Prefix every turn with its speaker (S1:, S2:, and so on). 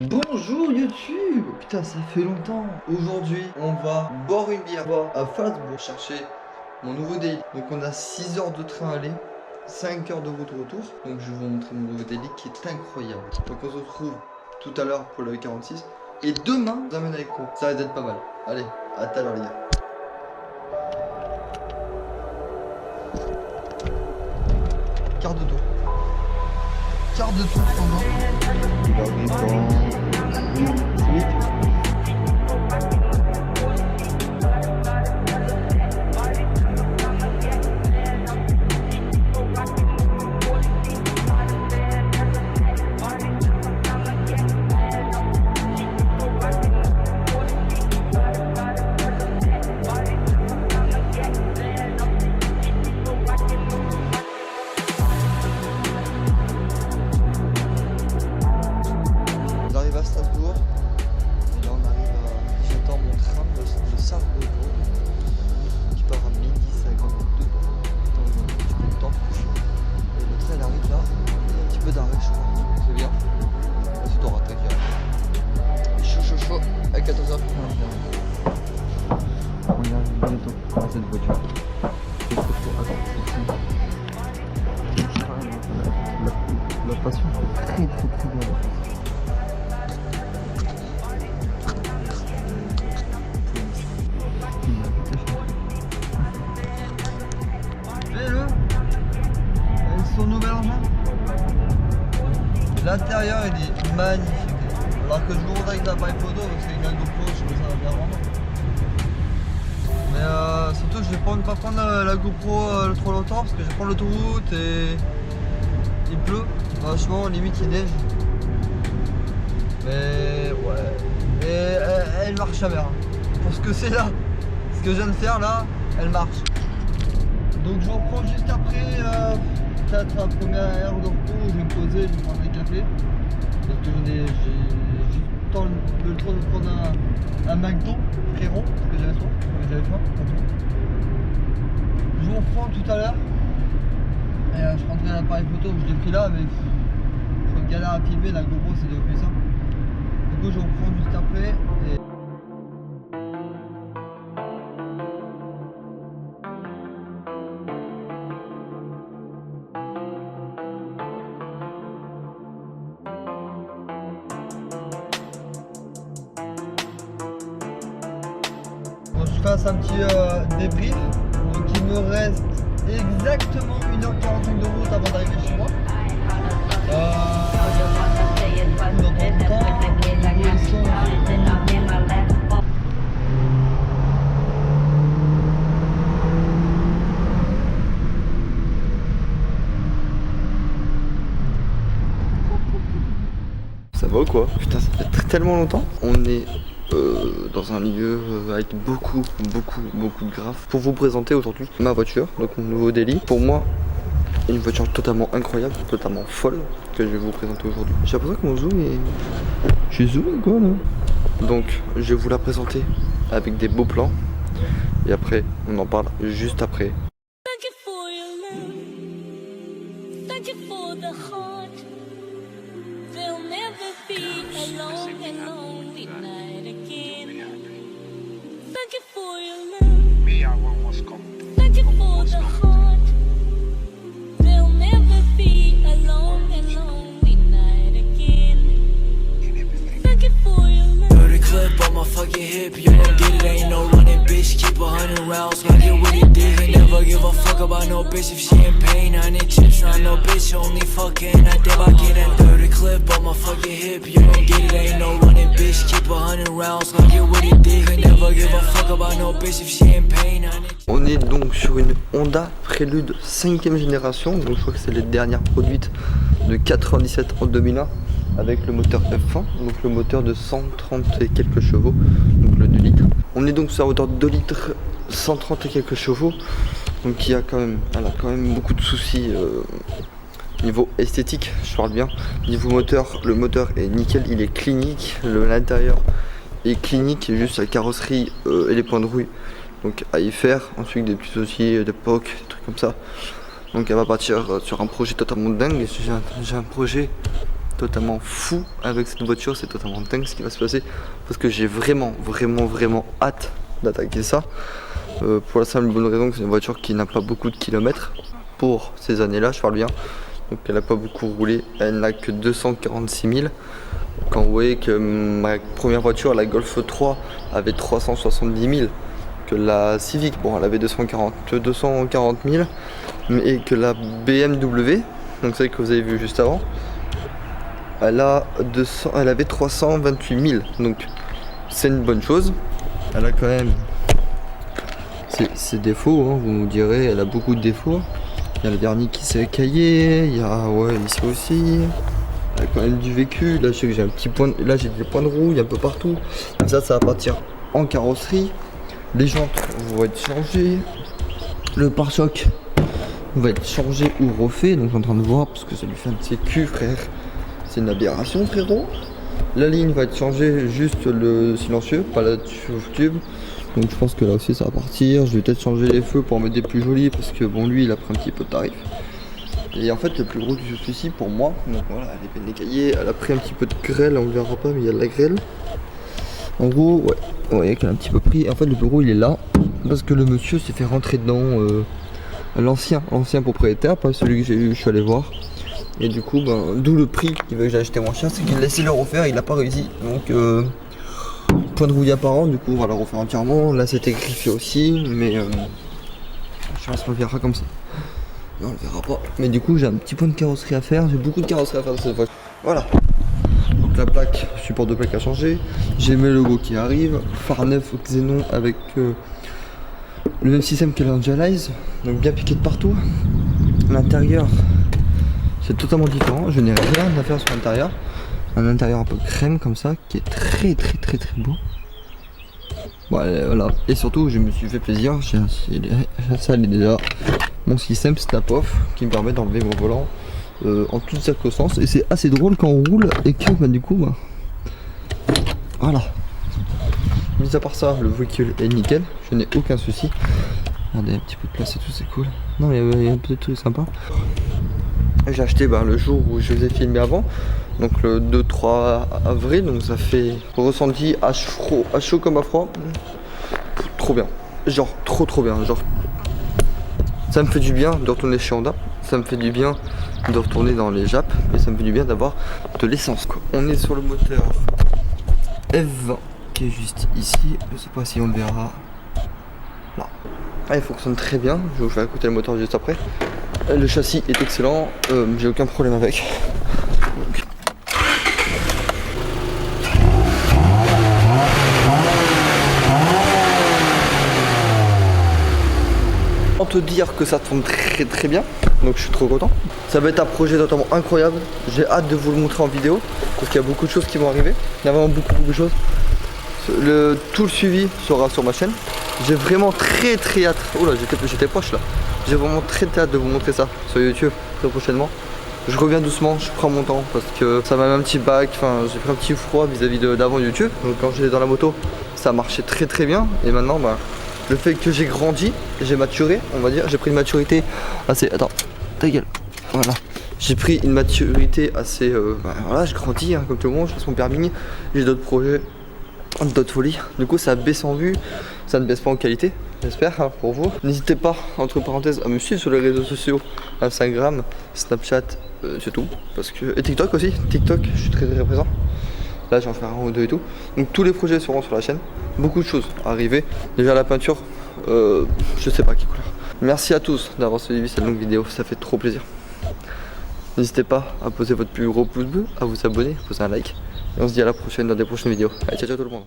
S1: Bonjour YouTube. Putain, ça fait longtemps. Aujourd'hui, on va boire une bière à Falsbourg chercher mon nouveau daily. Donc on a 6 heures de train aller, 5 heures de route retour. Donc je vais vous montrer mon nouveau daily qui est incroyable. Donc on se retrouve tout à l'heure pour le 46. Et demain, je vous amène avec moi. Ça va être pas mal. Allez, à tout à l'heure les gars. Quart de tour. Quart de tour pendant. J'arrive à Strasbourg et là on arrive à... J'attends mon train de Sarrebourg qui part à midi 52 dans un petit peu de temps. Et le train il arrive là, il y a un petit peu d'arrêt je crois, c'est bien. Ensuite on rattaque chaud à 14h. On y arrive bientôt à cette voiture. C'est trop chaud, la passion fait très bien. Fais-le avec son nouvel engin. L'intérieur il est magnifique. Alors que je vous montre avec l'appareil photo parce qu'avec la GoPro je trouve ça va bien rendre. Mais surtout je vais pas prendre la GoPro trop longtemps parce que je vais prendre l'autoroute et il pleut. Franchement limite il neige. Mais ouais. Et elle marche à bien. Pour ce que c'est là. Ce que je viens de faire là, elle marche. Donc je reprends juste après peut-être la première heure de repos où je vais me poser, je vais prendre un café. Parce que j'ai juste le temps de prendre un McDo, frérot, parce que j'avais faim. Je vous reprends tout à l'heure. Et je prendrai l'appareil photo que je l'ai pris là, mais faut une galère à filmer, la GoPro c'est de plus simple. Du coup je reprends juste après. Et... je fasse un petit débrief. Donc il me reste exactement 1h45 de route avant d'arriver chez moi. Ça va ou quoi? Putain, ça fait tellement longtemps. On est dans un lieu avec beaucoup de graphes pour vous présenter aujourd'hui ma voiture, donc mon nouveau daily. Pour moi, une voiture totalement incroyable, totalement folle que je vais vous présenter aujourd'hui. J'ai l'impression que mon zoom est... Je suis zoomé quoi là? Donc je vais vous la présenter avec des beaux plans et après on en parle juste après.
S2: Fucking hip, you gon' get it, ain't no running, bitch. Keep 100 rounds, I get what he did. And never give a fuck about no bitch if she in pain. 100 chips, not no bitch, only fucking. I dip, I get that dirty clip on my fucking hip. You gon' get it, ain't no running, bitch. Keep 100 rounds, I get what he did. And never give a fuck about no bitch if she in pain.
S1: On est donc sur une Honda Prélude 5ème génération, donc je crois que c'est les dernières produites de 97 en 2001. Avec le moteur F1, donc le moteur de 130 et quelques chevaux, donc le 2 litres. On est donc sur un moteur de 2 litres, 130 et quelques chevaux, donc il y a quand même, elle a quand même beaucoup de soucis niveau esthétique, je parle bien. Niveau moteur, le moteur est nickel, il est clinique, l'intérieur est clinique, juste la carrosserie et les points de rouille, donc à y faire. Ensuite des petits soucis d'époque, des trucs comme ça. Donc elle va partir sur un projet totalement dingue. J'ai un projet totalement fou avec cette voiture, c'est totalement dingue ce qui va se passer parce que j'ai vraiment hâte d'attaquer ça pour la simple bonne raison que c'est une voiture qui n'a pas beaucoup de kilomètres pour ces années-là, je parle bien. Donc elle n'a pas beaucoup roulé, elle n'a que 246 000. Quand vous voyez que ma première voiture, la Golf 3, avait 370 000, que la Civic, bon elle avait 240 000, et que la BMW, donc celle que vous avez vue juste avant, elle avait 328 000, donc c'est une bonne chose. Elle a quand même ses défauts, hein, vous me direz, elle a beaucoup de défauts. Il y a le vernis qui s'est écaillé, il y a ici aussi. Elle a quand même du vécu. Là je sais que j'ai un petit point, là j'ai des points de rouille un peu partout. Ça va partir en carrosserie. Les jantes vont être changées. Le pare-choc va être changé ou refait. Donc je suis en train de voir parce que ça lui fait un petit cul, frère. C'est une aberration, frérot. La ligne va être changée, juste le silencieux, pas la tube. Donc je pense que là aussi ça va partir. Je vais peut-être changer les feux pour en mettre des plus jolis parce que bon, lui il a pris un petit peu de tarif. Et en fait le plus gros du souci pour moi, donc voilà, elle est bien écaillée, elle a pris un petit peu de grêle, on ne verra pas mais il y a de la grêle. En gros, ouais, vous voyez qu'elle a un petit peu pris. En fait le plus gros il est là parce que le monsieur s'est fait rentrer dedans, l'ancien propriétaire, pas celui que je suis allé voir. Et du coup, d'où le prix qu'il veut que j'ai acheté mon chien, c'est qu'il a laissé le refaire, il n'a pas réussi. Donc point de rouille apparent, du coup on va le refaire entièrement. Là c'était griffier aussi, mais je pense qu'on le verra comme ça. Non, on le verra pas. Mais du coup j'ai un petit point de carrosserie à faire, j'ai beaucoup de carrosserie à faire de cette voiture. Voilà. Donc la plaque, support de plaque a changé. J'ai mes logos qui arrivent. Phare neuf Xenon avec le même système que l'Angelize. Donc bien piqué de partout. L'intérieur, c'est totalement différent. Je n'ai rien à faire sur l'intérieur. Un intérieur un peu crème comme ça qui est très beau. Voilà. Et surtout je me suis fait plaisir, j'ai installé déjà mon système Snap Off qui me permet d'enlever mon volant en toutes circonstances. Et c'est assez drôle quand on roule et que du coup voilà. Mis à part ça, le véhicule est nickel, je n'ai aucun souci. Regardez, un petit peu de place et tout, c'est cool. Non, il y a un peu de trucs sympas. J'ai acheté le jour où je vous ai filmé avant, donc le 2-3 avril, donc ça fait ressenti à chaud comme à froid. Trop bien, genre trop bien, genre ça me fait du bien de retourner chez Honda, ça me fait du bien de retourner dans les Jap et ça me fait du bien d'avoir de l'essence quoi. On est sur le moteur F20 qui est juste ici, je sais pas si on le verra là. Il fonctionne très bien, je vais vous faire écouter le moteur juste après. Le châssis est excellent, j'ai aucun problème avec. On te dire que ça tourne très bien, donc je suis trop content. Ça va être un projet totalement incroyable, j'ai hâte de vous le montrer en vidéo, parce qu'il y a beaucoup de choses qui vont arriver. Il y a vraiment beaucoup de choses. Tout le suivi sera sur ma chaîne. J'ai vraiment très hâte. Oh là, j'étais proche là. J'ai vraiment très hâte de vous montrer ça sur YouTube très prochainement. Je reviens doucement, je prends mon temps parce que ça m'a mis un petit bac, enfin j'ai pris un petit froid vis-à-vis d'avant YouTube. Donc quand j'étais dans la moto, ça marchait très bien. Et maintenant, le fait que j'ai grandi, j'ai maturé, on va dire, j'ai pris une maturité assez... Attends, ta gueule. Voilà. J'ai pris une maturité assez... voilà, je grandis hein, comme tout le monde, je passe mon permis, j'ai d'autres projets. D'autres folies. Du coup ça baisse en vue, ça ne baisse pas en qualité, j'espère hein, pour vous. N'hésitez pas, entre parenthèses, à me suivre sur les réseaux sociaux, Instagram, Snapchat, c'est tout. Parce que... Et TikTok aussi, TikTok, je suis très présent. Là j'en ferai un ou deux et tout. Donc tous les projets seront sur la chaîne. Beaucoup de choses à arriver. Déjà la peinture, je sais pas quelle couleur. Merci à tous d'avoir suivi cette longue vidéo, ça fait trop plaisir. N'hésitez pas à poser votre plus gros pouce bleu, à vous abonner, à poser un like. Et on se dit à la prochaine dans des prochaines vidéos. Allez, ciao tout le monde.